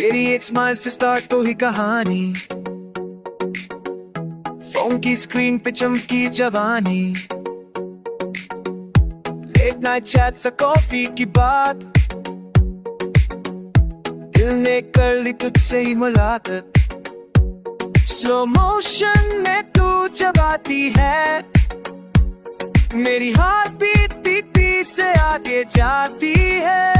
तेरी एक स्माइल से स्टार्ट तो ही कहानी, फोन की स्क्रीन पे चमकी जवानी, लेट नाइट चैट सा कॉफी की बात, दिल ने कर ली तुझसे ही मुलाकात। स्लो मोशन में तू जब आती है, मेरी हार्ट बीट बीट बीट से आगे जाती है।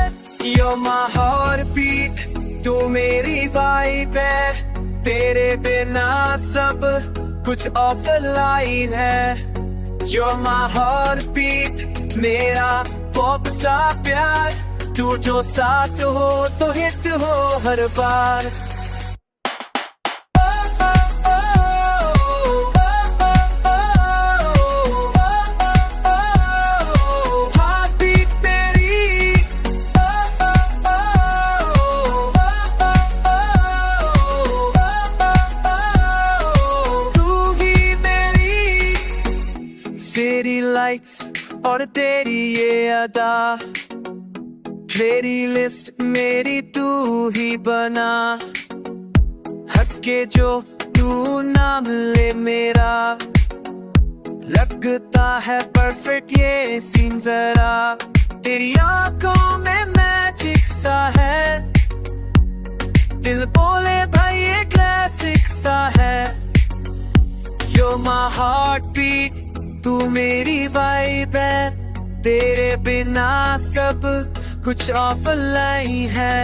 You're my heartbeat, तू मेरी वाइब है, तेरे बिना सब कुछ ऑफलाइन है। You're my heartbeat, मेरा पॉप सा प्यार, तू जो साथ हो तो हिट हो हर बार। तेरी लाइट्स और तेरी ये अदा, तेरी लिस्ट मेरी तू ही बना, हंस के जो तू नाम ले मेरा, लगता है परफेक्ट ये सीन जरा। तेरी आंखों में मैजिक सा है, दिल बोले भाई ये क्लासिक सा है। You're my heartbeat, तू मेरी वाइब है, तेरे बिना सब कुछ ऑफलाइन है।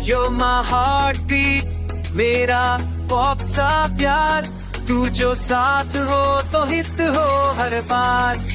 You're my heartbeat, मेरा पॉप सा प्यार, तू जो साथ हो तो हिट हो हर बार।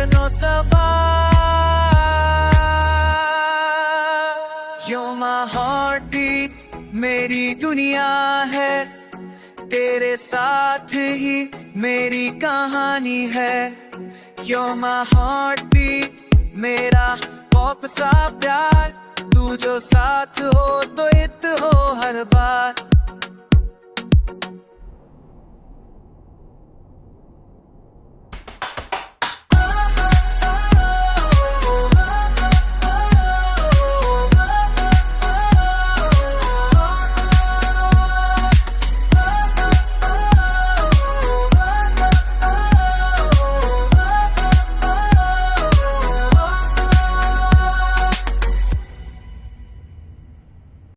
No सवाल, You're my heartbeat, मेरी दुनिया है, तेरे साथ ही मेरी कहानी है। You're my heartbeat, मेरा पॉप सा प्यार, तू जो साथ हो तो हिट हो हर बार।